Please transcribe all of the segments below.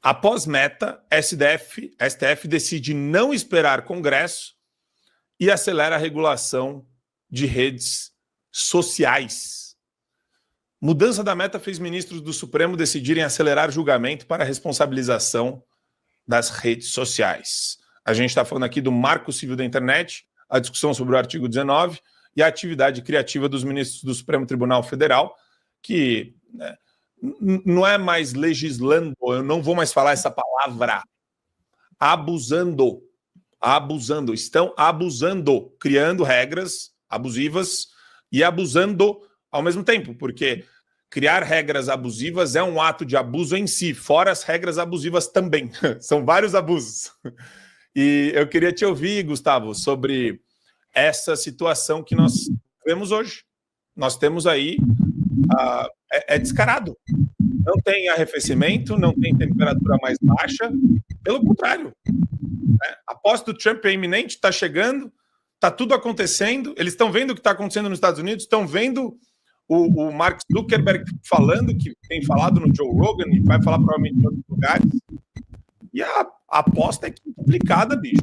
Após Meta, STF decide não esperar Congresso e acelera a regulação de redes sociais. Mudança da Meta fez ministros do Supremo decidirem acelerar julgamento para responsabilização das redes sociais. A gente está falando aqui do Marco Civil da Internet, a discussão sobre o artigo 19 e a atividade criativa dos ministros do Supremo Tribunal Federal, que não é mais legislando, eu não vou mais falar essa palavra, abusando, estão abusando, criando regras abusivas e abusando ao mesmo tempo, porque criar regras abusivas é um ato de abuso em si, fora as regras abusivas também, são vários abusos. E eu queria te ouvir, Gustavo, sobre essa situação que nós vemos hoje. Nós temos aí, é descarado. Não tem arrefecimento, não tem temperatura mais baixa, pelo contrário. A posse do Trump é iminente, está chegando, está tudo acontecendo, eles estão vendo o que está acontecendo nos Estados Unidos, estão vendo o Mark Zuckerberg falando, que tem falado no Joe Rogan e vai falar provavelmente em outros lugares. E a aposta é complicada, bicho.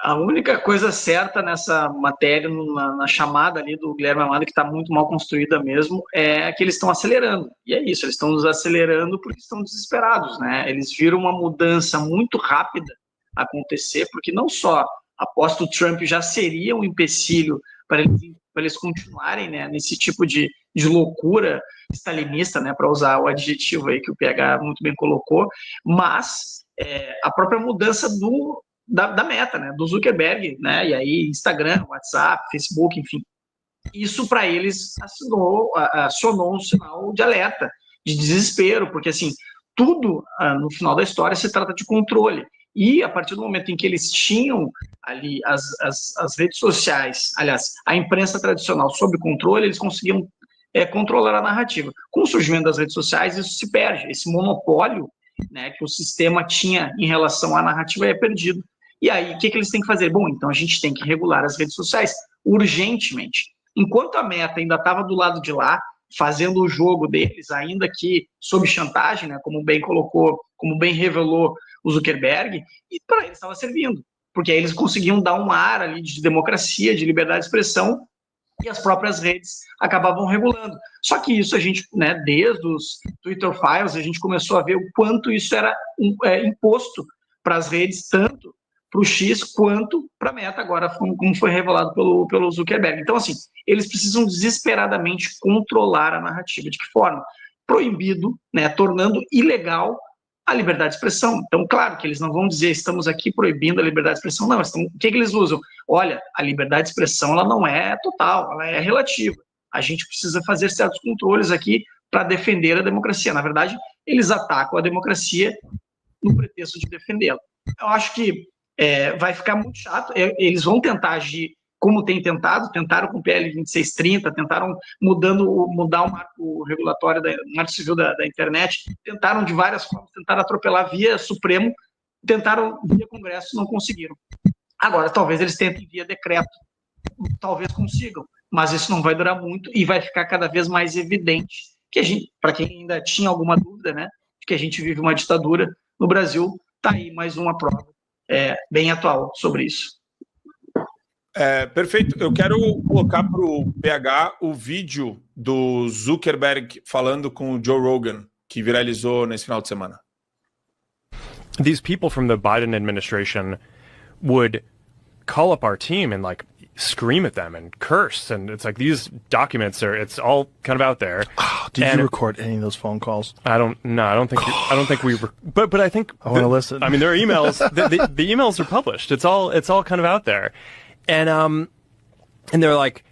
A única coisa certa nessa matéria, na chamada ali do Guilherme Amado, que está muito mal construída mesmo, é que eles estão acelerando. E é isso, eles estão nos acelerando porque estão desesperados, né? Eles viram uma mudança muito rápida acontecer, porque não só a posse do Trump já seria um empecilho para eles continuarem, né, nesse tipo de loucura stalinista, né, para usar o adjetivo aí que o PH muito bem colocou, mas a própria mudança da Meta, né, do Zuckerberg, né, e aí Instagram, WhatsApp, Facebook, enfim, isso para eles acionou um sinal de alerta, de desespero, porque assim, tudo no final da história se trata de controle. E a partir do momento em que eles tinham ali as redes sociais, aliás, a imprensa tradicional sob controle, eles conseguiam controlar a narrativa. Com o surgimento das redes sociais, isso se perde. Esse monopólio, né, que o sistema tinha em relação à narrativa é perdido. E aí, o que eles têm que fazer? Bom, então a gente tem que regular as redes sociais urgentemente. Enquanto a Meta ainda estava do lado de lá, fazendo o jogo deles, ainda que sob chantagem, né, como bem colocou, como bem revelou o Zuckerberg, e para eles estava servindo, porque aí eles conseguiam dar um ar ali de democracia, de liberdade de expressão, e as próprias redes acabavam regulando. Só que isso a gente, né, desde os Twitter Files, a gente começou a ver o quanto isso era imposto para as redes, tanto para o X quanto para a Meta, agora como foi revelado pelo Zuckerberg. Então, assim, eles precisam desesperadamente controlar a narrativa. De que forma? Proibido, né, tornando ilegal a liberdade de expressão. Então, claro que eles não vão dizer estamos aqui proibindo a liberdade de expressão, não. O que eles usam? Olha, a liberdade de expressão ela não é total, ela é relativa. A gente precisa fazer certos controles aqui para defender a democracia. Na verdade, eles atacam a democracia no pretexto de defendê-la. Eu acho que vai ficar muito chato. Eles vão tentar agir como tentaram com o PL 2630, tentaram mudar o marco regulatório, o marco civil da internet, tentaram de várias formas, tentaram atropelar via Supremo, tentaram via Congresso, não conseguiram. Agora, talvez eles tentem via decreto, talvez consigam, mas isso não vai durar muito e vai ficar cada vez mais evidente que a gente, para quem ainda tinha alguma dúvida, né, de que a gente vive uma ditadura no Brasil, está aí mais uma prova bem atual sobre isso. Perfeito. Eu quero colocar para o PH o vídeo do Zuckerberg falando com o Joe Rogan, que viralizou nesse final de semana. These people from the Biden administration would call up our team and like scream at them and curse, and it's like these documents it's all kind of out there. Did you record any of those phone calls? I don't think we but I think I want to listen. I mean, there are emails. the emails are published. It's all kind of out there. And they're like,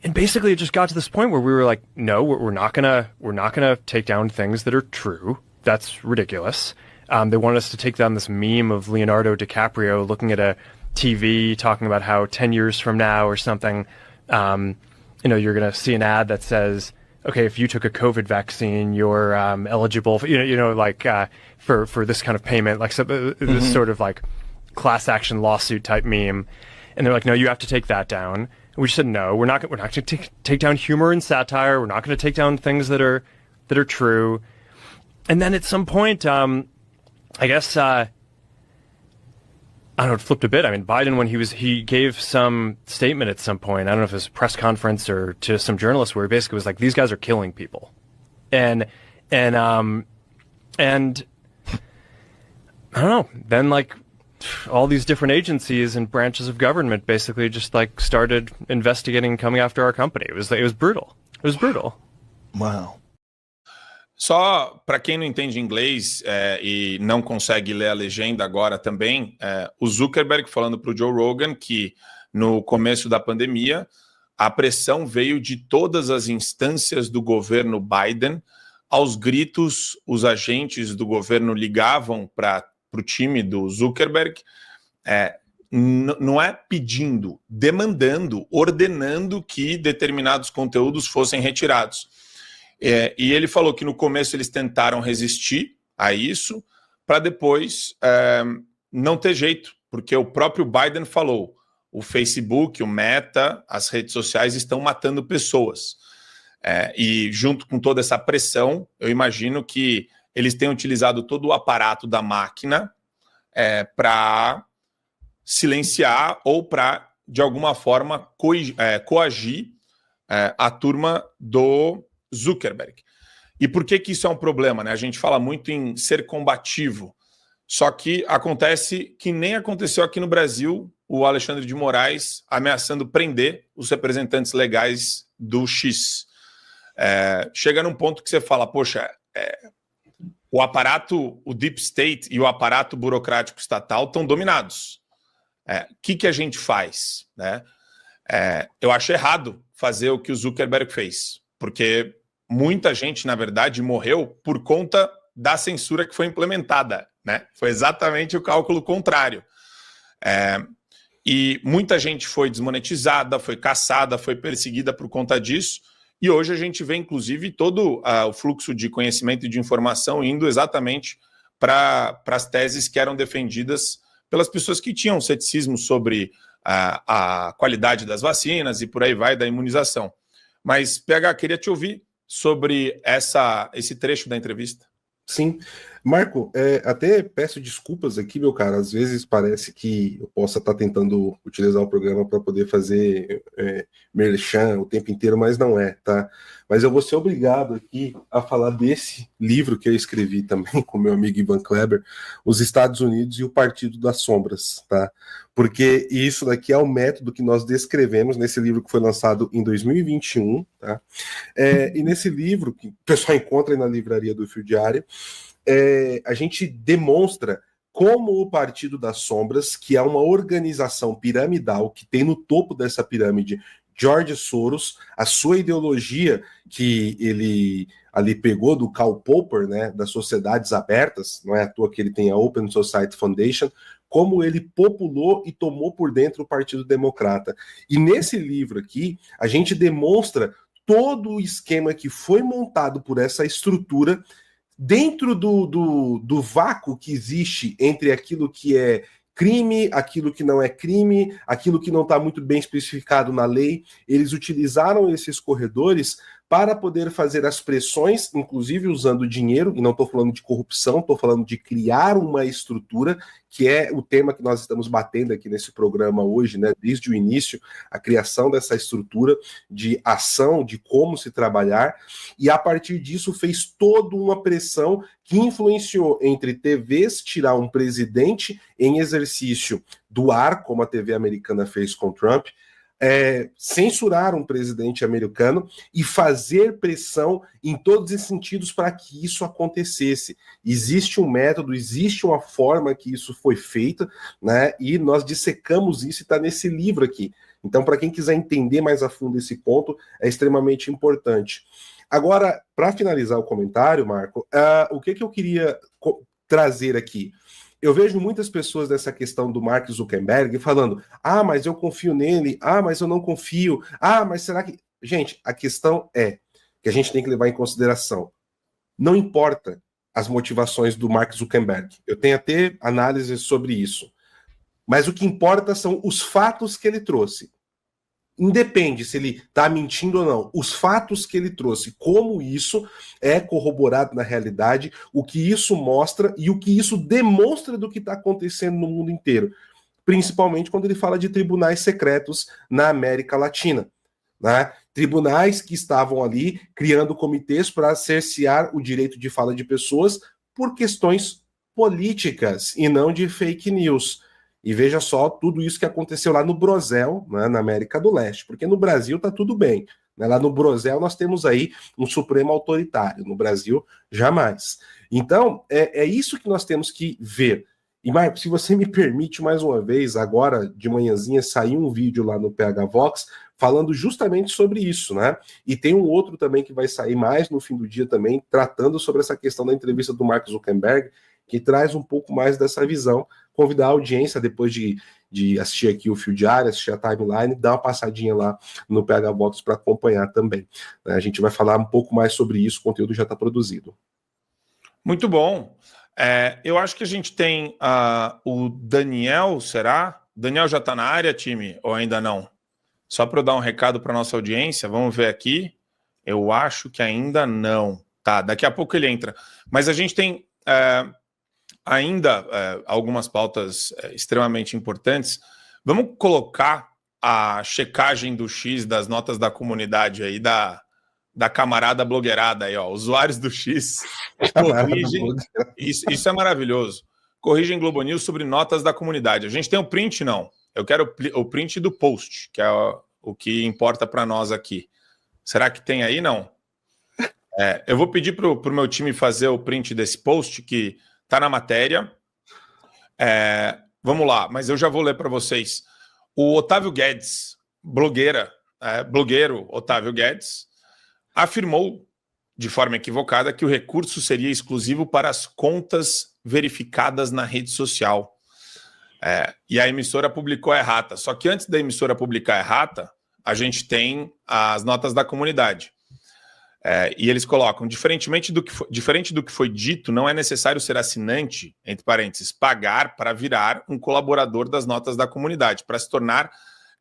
and basically it just got to this point where we were like, no, we're not gonna take down things that are true. That's ridiculous. They wanted us to take down this meme of Leonardo DiCaprio looking at a TV talking about how 10 years from now or something, you're gonna see an ad that says, okay, if you took a COVID vaccine, you're eligible for, for this kind of payment, like this sort of like class action lawsuit type meme. And they're like, no, you have to take that down. And we said, no, we're not going to take down humor and satire. We're not going to take down things that are true. And then at some point, I guess, I don't know, it flipped a bit. I mean, Biden, when he gave some statement at some point, I don't know if it was a press conference or to some journalists, where he basically was like, these guys are killing people. And I don't know, then like all these different agencies and branches of government basically just like started investigating, coming after our company. It was brutal. It was brutal. Wow. Só para quem não entende inglês e não consegue ler a legenda agora também, o Zuckerberg falando para o Joe Rogan que no começo da pandemia a pressão veio de todas as instâncias do governo Biden. Aos gritos, os agentes do governo ligavam para o time do Zuckerberg, não é pedindo, demandando, ordenando que determinados conteúdos fossem retirados. E ele falou que no começo eles tentaram resistir a isso, para depois não ter jeito, porque o próprio Biden falou, o Facebook, o Meta, as redes sociais estão matando pessoas. E junto com toda essa pressão, eu imagino que eles tenham utilizado todo o aparato da máquina para silenciar ou para, de alguma forma, coagir a turma do Zuckerberg. E por que isso é um problema, né? A gente fala muito em ser combativo, só que acontece que nem aconteceu aqui no Brasil, o Alexandre de Moraes ameaçando prender os representantes legais do X. Chega num ponto que você fala, poxa, o aparato, o Deep State e o aparato burocrático estatal estão dominados. O que a gente faz? Né? Eu acho errado fazer o que o Zuckerberg fez, porque muita gente, na verdade, morreu por conta da censura que foi implementada. Né? Foi exatamente o cálculo contrário. E muita gente foi desmonetizada, foi caçada, foi perseguida por conta disso. E hoje a gente vê, inclusive, todo o fluxo de conhecimento e de informação indo exatamente para as teses que eram defendidas pelas pessoas que tinham ceticismo sobre a qualidade das vacinas e por aí vai, da imunização. Mas, PH, queria te ouvir sobre esse trecho da entrevista. Sim. Marco, até peço desculpas aqui, meu cara, às vezes parece que eu possa estar tentando utilizar o programa para poder fazer merchan o tempo inteiro, mas não é, tá? Mas eu vou ser obrigado aqui a falar desse livro que eu escrevi também com meu amigo Ivan Kleber, Os Estados Unidos e o Partido das Sombras, tá? Porque isso daqui é o método que nós descrevemos nesse livro que foi lançado em 2021, tá? E nesse livro, que o pessoal encontra aí na livraria do Fio Diário, a gente demonstra como o Partido das Sombras, que é uma organização piramidal que tem no topo dessa pirâmide George Soros, a sua ideologia que ele ali pegou do Karl Popper, né, das sociedades abertas, não é à toa que ele tem a Open Society Foundation, como ele populou e tomou por dentro o Partido Democrata. E nesse livro aqui, a gente demonstra todo o esquema que foi montado por essa estrutura dentro do vácuo que existe entre aquilo que é crime, aquilo que não é crime, aquilo que não está muito bem especificado na lei. Eles utilizaram esses corredores para poder fazer as pressões, inclusive usando dinheiro, e não estou falando de corrupção, estou falando de criar uma estrutura, que é o tema que nós estamos batendo aqui nesse programa hoje, né, desde o início, a criação dessa estrutura de ação, de como se trabalhar, e a partir disso fez toda uma pressão que influenciou entre TVs tirar um presidente em exercício do ar, como a TV americana fez com Trump, censurar um presidente americano e fazer pressão em todos os sentidos para que isso acontecesse. Existe um método, existe uma forma que isso foi feito, né? E nós dissecamos isso e está nesse livro aqui. Então, para quem quiser entender mais a fundo esse ponto, é extremamente importante. Agora, para finalizar o comentário, Marco, o que eu queria trazer aqui? Eu vejo muitas pessoas nessa questão do Mark Zuckerberg falando, mas eu confio nele, mas eu não confio, mas será que... Gente, a questão é que a gente tem que levar em consideração, não importa as motivações do Mark Zuckerberg, eu tenho até análises sobre isso, mas o que importa são os fatos que ele trouxe. independe se ele está mentindo ou não, os fatos que ele trouxe, como isso é corroborado na realidade, o que isso mostra e o que isso demonstra do que está acontecendo no mundo inteiro, principalmente quando ele fala de tribunais secretos na América Latina, né? Tribunais que estavam ali criando comitês para cercear o direito de fala de pessoas por questões políticas e não de fake news. E veja só tudo isso que aconteceu lá no Brosel, né, na América do Leste, porque no Brasil tá tudo bem, né? Lá no Brosel nós temos aí um Supremo autoritário, no Brasil jamais. Então, é isso que nós temos que ver. E, Marco, se você me permite, mais uma vez, agora de manhãzinha saiu um vídeo lá no PH Vox falando justamente sobre isso, né? E tem um outro também que vai sair mais no fim do dia também, tratando sobre essa questão da entrevista do Mark Zuckerberg, que traz um pouco mais dessa visão. Convidar a audiência, depois de assistir aqui o Fio Diário, assistir a timeline, dar uma passadinha lá no PH Vox para acompanhar também. A gente vai falar um pouco mais sobre isso, o conteúdo já está produzido. Muito bom. Eu acho que a gente tem o Daniel, será? Daniel já está na área, time, ou ainda não? Só para eu dar um recado para nossa audiência, vamos ver aqui. Eu acho que ainda não. Tá, daqui a pouco ele entra. Mas a gente tem ainda algumas pautas extremamente importantes. Vamos colocar a checagem do X das notas da comunidade aí, da camarada blogueirada aí, ó. Usuários do X corrigem. Isso é maravilhoso. Corrigem Globo News sobre notas da comunidade. A gente tem o print, não. Eu quero o print do post, que é o que importa para nós aqui. Será que tem aí? Não. Eu vou pedir para o meu time fazer o print desse post, que está na matéria. Vamos lá, mas eu já vou ler para vocês. O Otávio Guedes, blogueiro Otávio Guedes, afirmou de forma equivocada que o recurso seria exclusivo para as contas verificadas na rede social. E a emissora publicou a errata. Só que antes da emissora publicar a errata, a gente tem as notas da comunidade. E eles colocam, diferente do que foi dito, não é necessário ser assinante, entre parênteses, pagar para virar um colaborador das notas da comunidade. Para se tornar,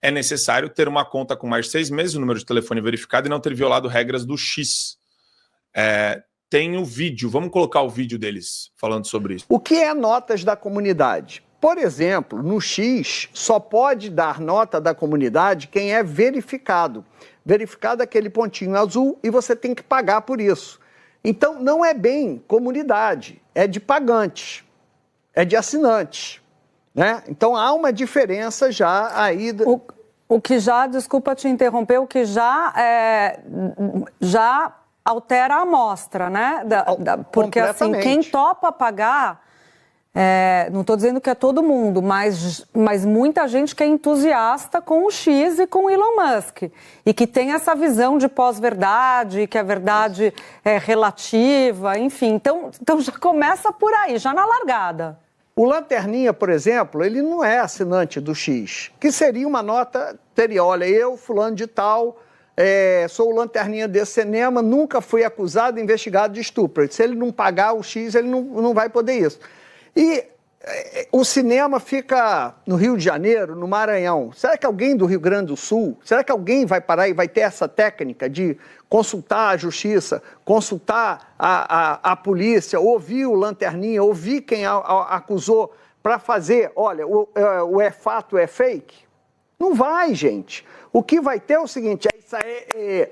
é necessário ter uma conta com mais de 6 meses, o número de telefone verificado e não ter violado regras do X. Tem o vídeo, vamos colocar o vídeo deles falando sobre isso. O que é notas da comunidade? Por exemplo, no X, só pode dar nota da comunidade quem é verificado. Verificado aquele pontinho azul e você tem que pagar por isso. Então, não é bem comunidade, é de pagantes, é de assinantes, né? Então, há uma diferença já aí... O que já, desculpa te interromper, o que já altera a amostra, né? Porque, assim, quem topa pagar... não estou dizendo que é todo mundo, mas muita gente que é entusiasta com o X e com o Elon Musk. E que tem essa visão de pós-verdade, que a verdade é relativa, enfim. Então já começa por aí, já na largada. O Lanterninha, por exemplo, ele não é assinante do X. Que seria uma nota, olha, eu, fulano de tal, sou o Lanterninha desse cinema, nunca fui acusado, investigado de estupro. Se ele não pagar o X, ele não vai poder isso. E o cinema fica no Rio de Janeiro, no Maranhão. Será que alguém do Rio Grande do Sul, será que alguém vai parar e vai ter essa técnica de consultar a justiça, consultar a polícia, ouvir o Lanterninha, ouvir quem acusou para fazer, olha, o é fato, é fake? Não vai, gente. O que vai ter é o seguinte, isso aí,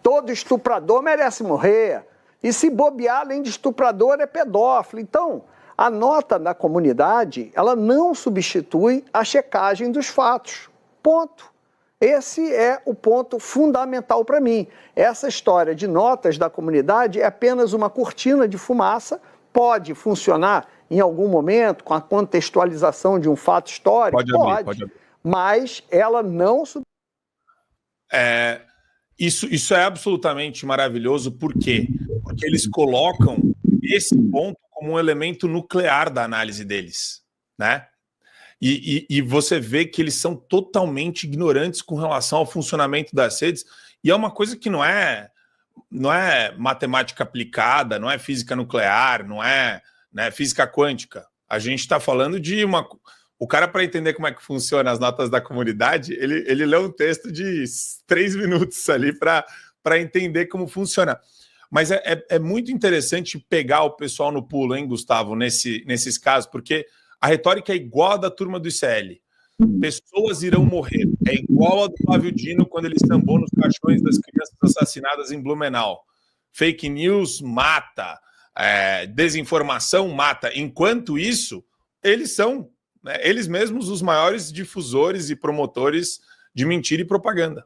todo estuprador merece morrer. E se bobear, além de estuprador, é pedófilo. Então... a nota da comunidade, ela não substitui a checagem dos fatos. Ponto. Esse é o ponto fundamental para mim. Essa história de notas da comunidade é apenas uma cortina de fumaça, pode funcionar em algum momento com a contextualização de um fato histórico, pode. Mas ela não substitui. Isso é absolutamente maravilhoso, por quê? Porque eles colocam esse ponto como um elemento nuclear da análise deles, né? E você vê que eles são totalmente ignorantes com relação ao funcionamento das redes, e é uma coisa que não é matemática aplicada, não é física nuclear, não é, né, física quântica. A gente está falando de O cara, para entender como é que funciona as notas da comunidade, ele lê um texto de 3 minutos ali para entender como funciona. Mas é muito interessante pegar o pessoal no pulo, hein, Gustavo, nesses casos, porque a retórica é igual a da turma do ICL. Pessoas irão morrer. É igual a do Flávio Dino quando ele sambou nos caixões das crianças assassinadas em Blumenau. Fake news mata, desinformação mata. Enquanto isso, eles são, né, eles mesmos os maiores difusores e promotores de mentira e propaganda.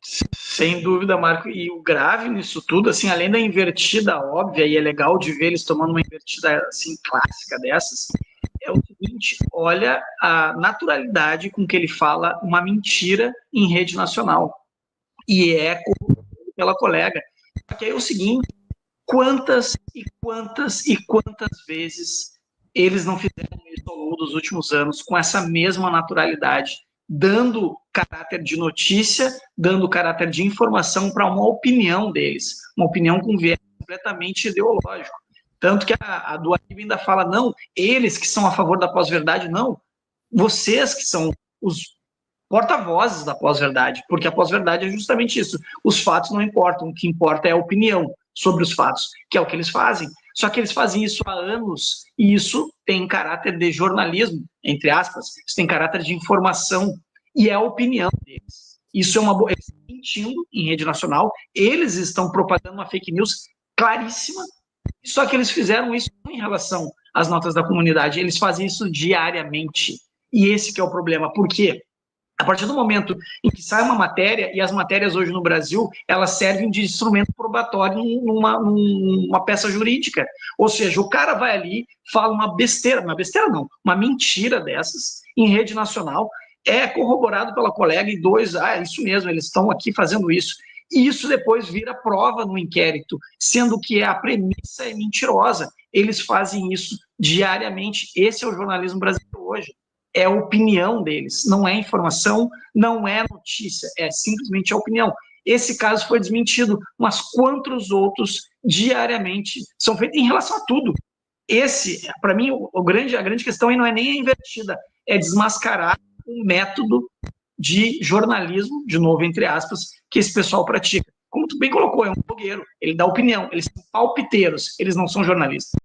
Sem dúvida, Marco. E o grave nisso tudo, assim, além da invertida óbvia, e é legal de ver eles tomando uma invertida assim, clássica dessas, é o seguinte: olha a naturalidade com que ele fala uma mentira em rede nacional. E é pela colega. Porque é o seguinte: quantas vezes eles não fizeram isso ao longo dos últimos anos com essa mesma naturalidade, dando caráter de notícia, dando caráter de informação para uma opinião deles, uma opinião com viés completamente ideológico. Tanto que a do Aníbal ainda fala, não, eles que são a favor da pós-verdade, não, vocês que são os porta-vozes da pós-verdade, porque a pós-verdade é justamente isso, os fatos não importam, o que importa é a opinião sobre os fatos, que é o que eles fazem. Só que eles fazem isso há anos, e isso tem caráter de jornalismo, entre aspas, isso tem caráter de informação, e é a opinião deles. Isso é uma boa... Eles estão mentindo em rede nacional, eles estão propagando uma fake news claríssima, só que eles fizeram isso em relação às notas da comunidade, eles fazem isso diariamente, e esse que é o problema. Por quê? A partir do momento em que sai uma matéria, e as matérias hoje no Brasil, elas servem de instrumento probatório numa peça jurídica. Ou seja, o cara vai ali, fala uma besteira não, uma mentira dessas, em rede nacional, é corroborado pela colega e isso mesmo, eles estão aqui fazendo isso. E isso depois vira prova no inquérito, sendo que a premissa é mentirosa. Eles fazem isso diariamente. Esse é o jornalismo brasileiro hoje. É a opinião deles, não é informação, não é notícia, é simplesmente a opinião. Esse caso foi desmentido, mas quantos outros diariamente são feitos em relação a tudo? Esse, para mim, a grande questão aí não é nem a invertida, é desmascarar o método de jornalismo, de novo, entre aspas, que esse pessoal pratica. Como tu bem colocou, é um blogueiro, ele dá opinião, eles são palpiteiros, eles não são jornalistas.